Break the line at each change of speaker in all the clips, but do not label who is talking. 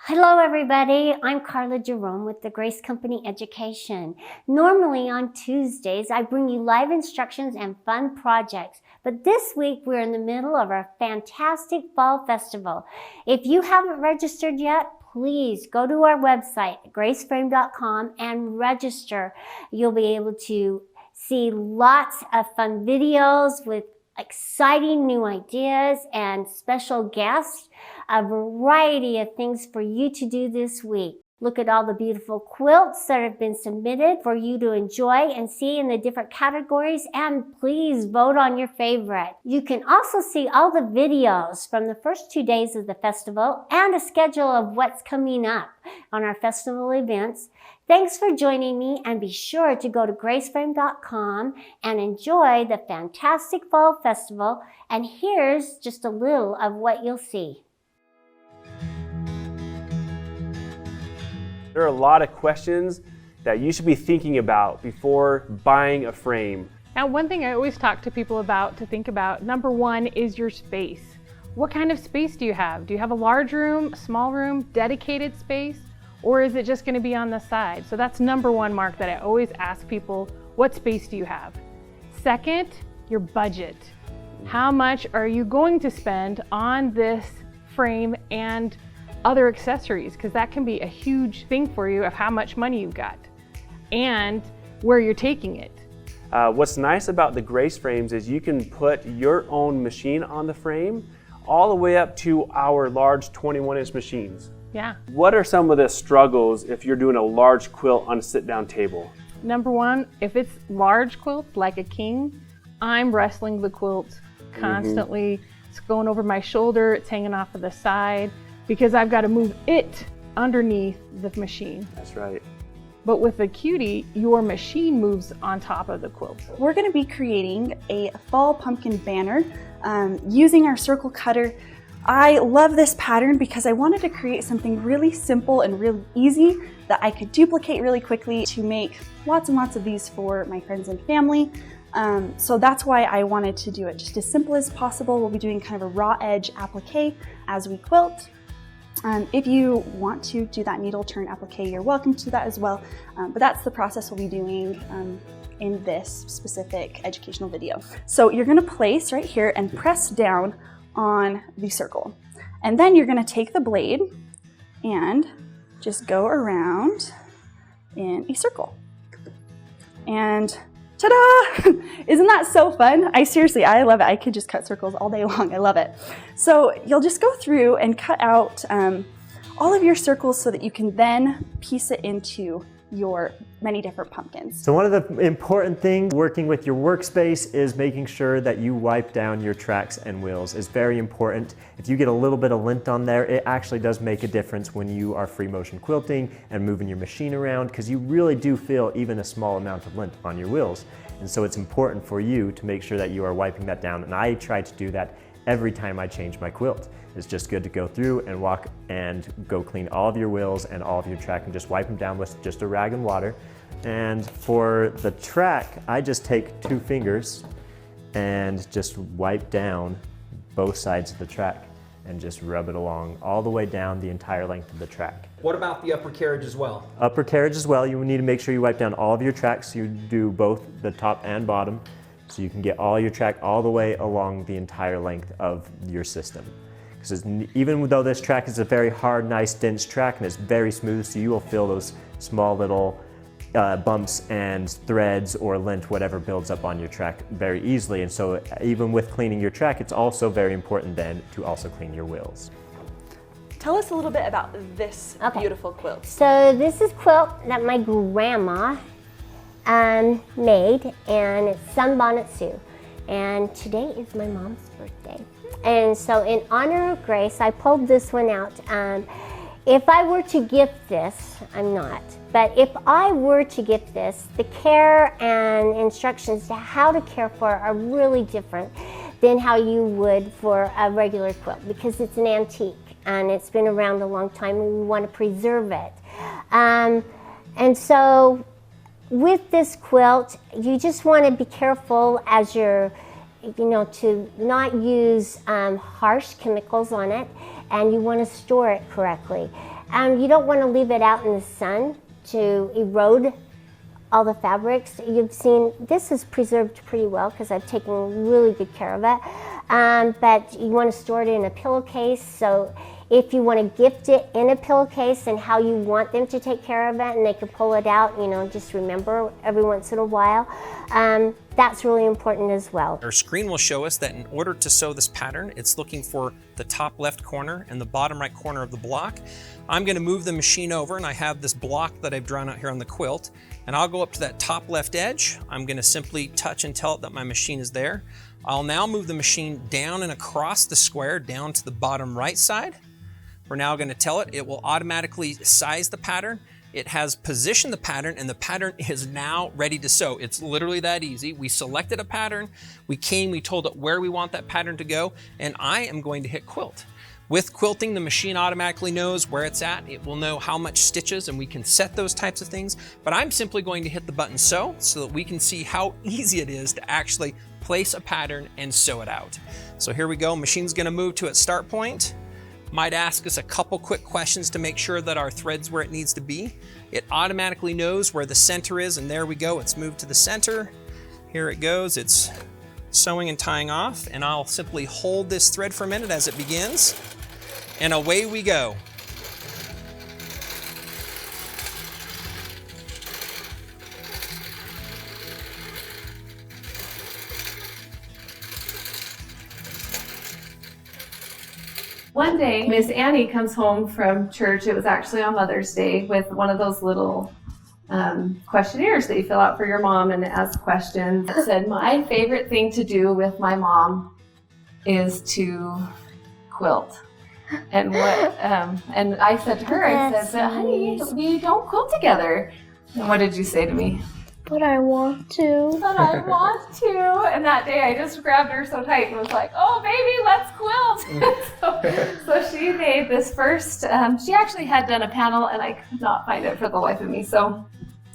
Hello everybody, I'm Carla Jerome with the Grace Company Education. Normally on Tuesdays, I bring you live instructions and fun projects, but this week we're in the middle of our fantastic fall festival. If you haven't registered yet, please go to our website, graceframe.com, and register. You'll be able to see lots of fun videos with exciting new ideas and special guests, a variety of things for you to do this week. Look at all the beautiful quilts that have been submitted for you to enjoy and see in the different categories, and please vote on your favorite. You can also see all the videos from the first 2 days of the festival and a schedule of what's coming up on our festival events. Thanks for joining me, and be sure to go to graceframe.com and enjoy the fantastic fall festival. And here's just a little of what you'll see.
There are a lot of questions that you should be thinking about before buying a frame.
Now, one thing I always talk to people about to think about, number one, is your space. What kind of space do you have? Do you have a large room, a small room, dedicated space, or is it just going to be on the side? So that's number one mark that I always ask people, what space do you have? Second, your budget. How much are you going to spend on this frame and other accessories? Because that can be a huge thing for you of how much money you've got and where you're taking it.
What's nice about the Grace frames is you can put your own machine on the frame all the way up to our large 21-inch machines.
Yeah.
What are some of the struggles if you're doing a large quilt on a sit-down table?
Number one, if it's large quilt like a king, I'm wrestling the quilt constantly. It's going over my shoulder, it's hanging off of the side, because I've got to move it underneath the machine.
That's right.
But with the Cutie, your machine moves on top of the quilt.
We're going to be creating a fall pumpkin banner using our circle cutter. I love this pattern because I wanted to create something really simple and really easy that I could duplicate really quickly to make lots and lots of these for my friends and family. So that's why I wanted to do it just as simple as possible. We'll be doing kind of a raw edge applique as we quilt. If you want to do that needle turn applique, you're welcome to that as well. But that's the process we'll be doing in this specific educational video. So you're going to place right here and press down on the circle. And then you're going to take the blade and just go around in a circle. And ta-da! Isn't that so fun? I love it. I could just cut circles all day long. I love it. So you'll just go through and cut out all of your circles so that you can then piece it into your many different pumpkins.
So one of the important things working with your workspace is making sure that you wipe down your tracks and wheels. It's very important. If you get a little bit of lint on there, it actually does make a difference when you are free motion quilting and moving your machine around, because you really do feel even a small amount of lint on your wheels. And so it's important for you to make sure that you are wiping that down. And I try to do that every time I change my quilt. It's just good to go through and walk and go clean all of your wheels and all of your track and just wipe them down with just a rag and water. And for the track, I just take 2 fingers and just wipe down both sides of the track and just rub it along all the way down the entire length of the track.
What about the upper carriage as well?
Upper carriage as well, you need to make sure you wipe down all of your tracks. You do both the top and bottom, so you can get all your track all the way along the entire length of your system. Because even though this track is a very hard, nice, dense track and it's very smooth, so you will feel those small little bumps and threads or lint, whatever builds up on your track very easily. And so even with cleaning your track, it's also very important then to also clean your wheels.
Tell us a little bit about this beautiful quilt.
So this is a quilt that my grandma made, and it's Sunbonnet Sue. And today is my mom's birthday. And so in honor of Grace, I pulled this one out. If I were to gift this, I'm not, but if I were to gift this, the care and instructions to how to care for it are really different than how you would for a regular quilt, because it's an antique and it's been around a long time and we want to preserve it. And so with this quilt, you just want to be careful as you're to not use harsh chemicals on it, and you want to store it correctly. You don't want to leave it out in the sun to erode all the fabrics. You've seen this is preserved pretty well because I've taken really good care of it. But you want to store it in a pillowcase. So if you want to gift it in a pillowcase and how you want them to take care of it, and they can pull it out, just remember every once in a while. That's really important as well.
Our screen will show us that in order to sew this pattern, it's looking for the top left corner and the bottom right corner of the block. I'm going to move the machine over, and I have this block that I've drawn out here on the quilt, and I'll go up to that top left edge. I'm going to simply touch and tell it that my machine is there. I'll now move the machine down and across the square down to the bottom right side. We're now going to tell it will automatically size the pattern. It has positioned the pattern, and the pattern is now ready to sew. It's literally that easy. We selected a pattern, we told it where we want that pattern to go, and I am going to hit quilt. With quilting, the machine automatically knows where it's at. It will know how much stitches, and we can set those types of things. But I'm simply going to hit the button sew so that we can see how easy it is to actually place a pattern and sew it out. So here we go. Machine's going to move to its start point. Might ask us a couple quick questions to make sure that our thread's where it needs to be. It automatically knows where the center is, and there we go. It's moved to the center. Here it goes. It's sewing and tying off, and I'll simply hold this thread for a minute as it begins, and away we go.
One day, Miss Annie comes home from church. It was actually on Mother's Day, with one of those little questionnaires that you fill out for your mom and ask questions. It said, my favorite thing to do with my mom is to quilt. And and I said to her, I said, but honey, we don't quilt together. And what did you say to me?
But I want to.
But I want to. And that day I just grabbed her so tight and was like, oh baby, let's quilt. so she made this first, she actually had done a panel, and I could not find it for the life of me. So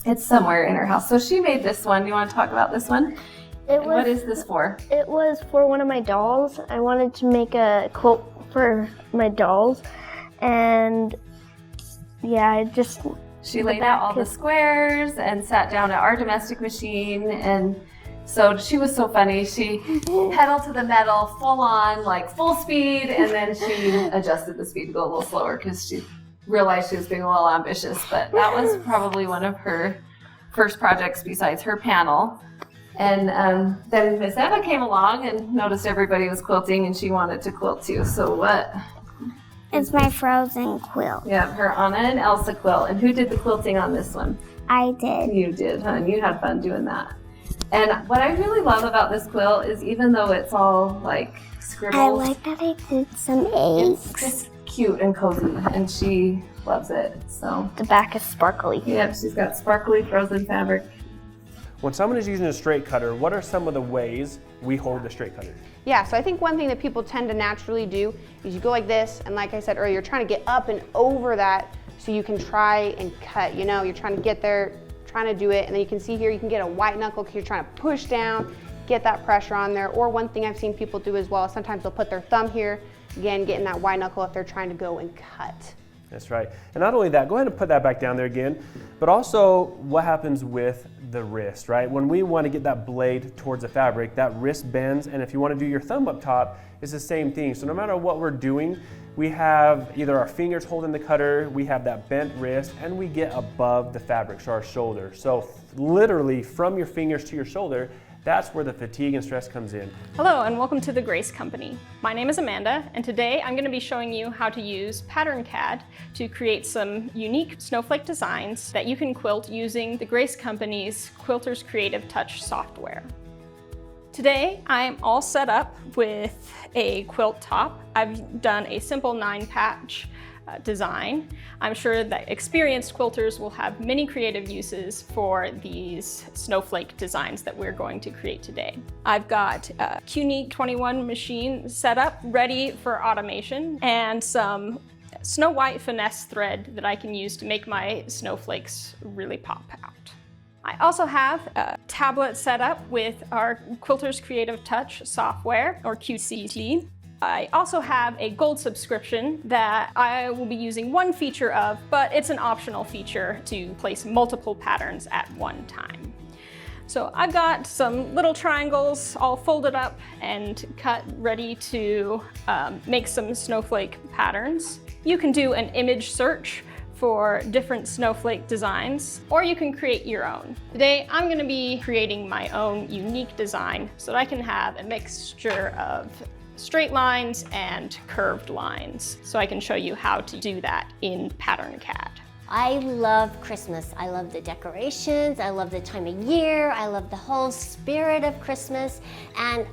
it's somewhere in her house. So she made this one. Do you want to talk about this one? What is this for?
It was for one of my dolls. I wanted to make a quilt for my dolls. And yeah,
she laid out all the squares and sat down at our domestic machine, and so she was so funny. She pedaled to the metal full on, like full speed, and then she adjusted the speed to go a little slower because she realized she was being a little ambitious. But that was probably one of her first projects besides her panel. And then Miss Eva came along and noticed everybody was quilting, and she wanted to quilt too. So what?
It's my frozen quilt.
Yeah, her Anna and Elsa quilt. And who did the quilting on this one?
I did.
You did, huh? You had fun doing that. And what I really love about this quilt is, even though it's all like scribbles,
I like that I did some eggs.
It's just cute and cozy, and she loves it. So
the back is sparkly.
Yep, she's got sparkly frozen fabric.
When someone is using a straight cutter, what are some of the ways we hold the straight cutter?
Yeah, so I think one thing that people tend to naturally do is you go like this, and like I said earlier, you're trying to get up and over that so you can try and cut. You're trying to get there, trying to do it, and then you can see here you can get a white knuckle because you're trying to push down, get that pressure on there. Or one thing I've seen people do as well is sometimes they'll put their thumb here, again, getting that white knuckle if they're trying to go and cut.
That's right. And not only that, go ahead and put that back down there again, but also what happens with the wrist, right? When we want to get that blade towards the fabric, that wrist bends, and if you want to do your thumb up top, it's the same thing. So no matter what we're doing, we have either our fingers holding the cutter, we have that bent wrist, and we get above the fabric, so our shoulder. So literally from your fingers to your shoulder, that's where the fatigue and stress comes in.
Hello and welcome to the Grace Company. My name is Amanda, and today I'm going to be showing you how to use Pattern CAD to create some unique snowflake designs that you can quilt using the Grace Company's Quilter's Creative Touch software. Today I'm all set up with a quilt top. I've done a simple 9-patch design. I'm sure that experienced quilters will have many creative uses for these snowflake designs that we're going to create today. I've got a QNeat 21 machine set up, ready for automation, and some Snow White finesse thread that I can use to make my snowflakes really pop out. I also have a tablet set up with our Quilter's Creative Touch software, or QCT. I also have a gold subscription that I will be using one feature of, but it's an optional feature to place multiple patterns at one time. So I've got some little triangles all folded up and cut, ready to make some snowflake patterns. You can do an image search for different snowflake designs, or you can create your own. Today, I'm gonna be creating my own unique design so that I can have a mixture of straight lines and curved lines. So I can show you how to do that in Pattern CAD.
I love Christmas. I love the decorations, I love the time of year, I love the whole spirit of Christmas, and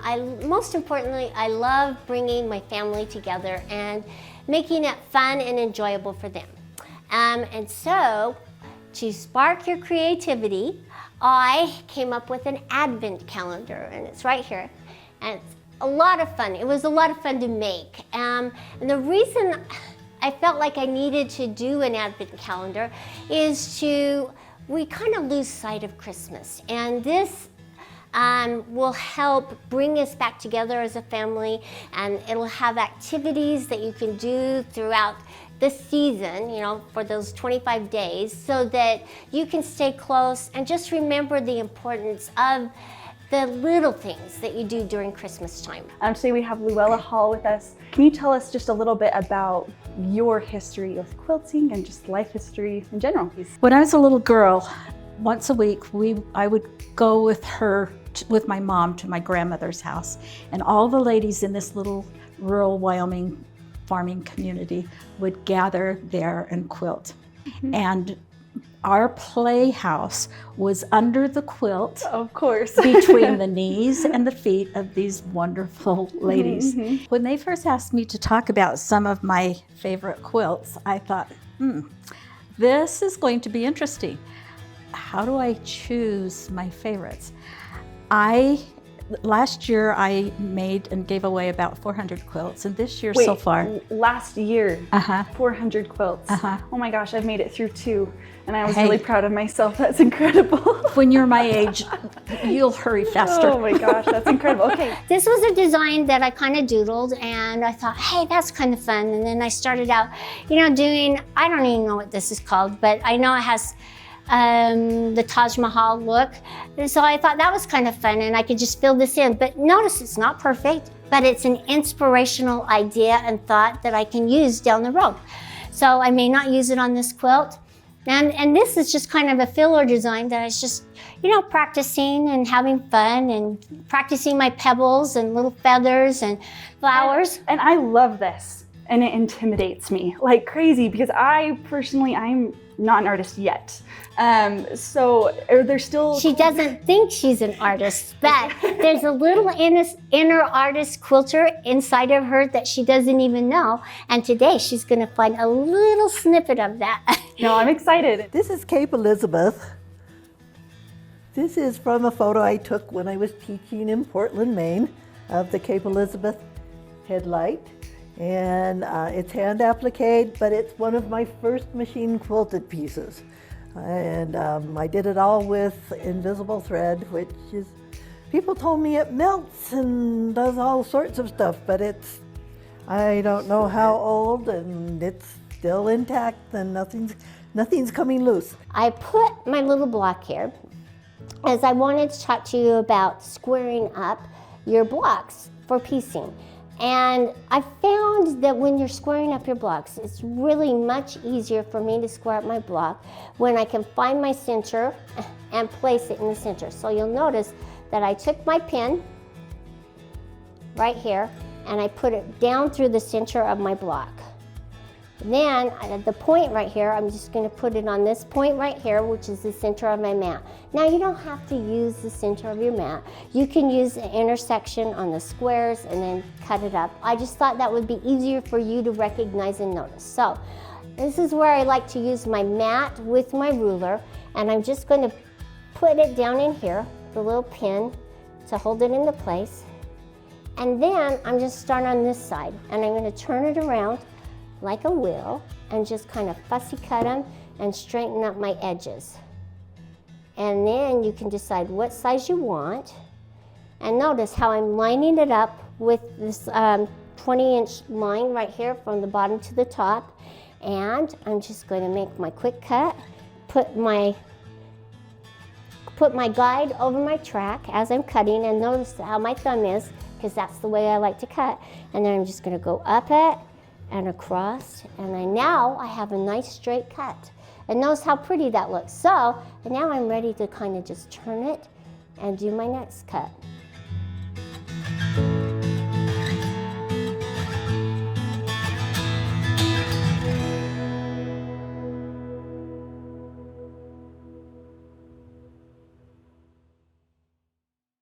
most importantly, I love bringing my family together and making it fun and enjoyable for them. And so, to spark your creativity, I came up with an advent calendar, and it's right here. And it's a lot of fun. It was a lot of fun to make. And the reason I felt like I needed to do an advent calendar is we kind of lose sight of Christmas. And this will help bring us back together as a family, and it'll have activities that you can do throughout the season, for those 25 days, so that you can stay close and just remember the importance of the little things that you do during Christmas time.
Today we have Luella Hall with us. Can you tell us just a little bit about your history with quilting and just life history in general, please?
When I was a little girl, once a week, I would go with my mom to my grandmother's house, and all the ladies in this little rural Wyoming farming community would gather there and quilt.
Mm-hmm.
And our playhouse was under the quilt,
of course,
between the knees and the feet of these wonderful ladies.
Mm-hmm.
When they first asked me to talk about some of my favorite quilts, I thought, this is going to be interesting. How do I choose my favorites? Last year I made and gave away about 400 quilts, and this year so far.
Last year, 400 quilts. Oh my gosh, I've made it through 2, and I was really proud of myself. That's incredible.
When you're my age, you'll hurry faster.
Oh my gosh, that's incredible. Okay.
This was a design that I kind of doodled, and I thought, hey, that's kind of fun. And then I started out, doing, I don't even know what this is called, but I know it has the Taj Mahal look. And so I thought that was kind of fun, and I could just fill this in. But notice it's not perfect, but it's an inspirational idea and thought that I can use down the road. So I may not use it on this quilt. And this is just kind of a filler design that I was just, practicing and having fun and practicing my pebbles and little feathers and flowers.
And I love this, and it intimidates me like crazy because I'm not an artist yet. So are there still...
She doesn't think she's an artist, but there's a little inner artist quilter inside of her that she doesn't even know. And today she's gonna find a little snippet of that.
No, I'm excited.
This is Cape Elizabeth. This is from a photo I took when I was teaching in Portland, Maine, of the Cape Elizabeth headlight. And it's hand appliqued, but it's one of my first machine quilted pieces. And I did it all with invisible thread, which is, people told me it melts and does all sorts of stuff, but I don't know how old, and it's still intact, and nothing's coming loose.
I put my little block here as I wanted to talk to you about squaring up your blocks for piecing. And I found that when you're squaring up your blocks, it's really much easier for me to square up my block when I can find my center and place it in the center. So you'll notice that I took my pin right here and I put it down through the center of my block. Then at the point right here, I'm just going to put it on this point right here, which is the center of my mat. Now you don't have to use the center of your mat. You can use an intersection on the squares and then cut it up. I just thought that would be easier for you to recognize and notice. So this is where I like to use my mat with my ruler, and I'm just going to put it down in here, the little pin to hold it into place. And then I'm just start on this side, and I'm going to turn it around like a wheel and just kind of fussy cut them and straighten up my edges. And then you can decide what size you want. And notice how I'm lining it up with this 20-inch line right here from the bottom to the top. And I'm just going to make my quick cut, put my guide over my track as I'm cutting, and notice how my thumb is, because that's the way I like to cut. And then I'm just going to go up it and across, and now I have a nice straight cut. And notice how pretty that looks. So, and now I'm ready to kind of just turn it and do my next cut.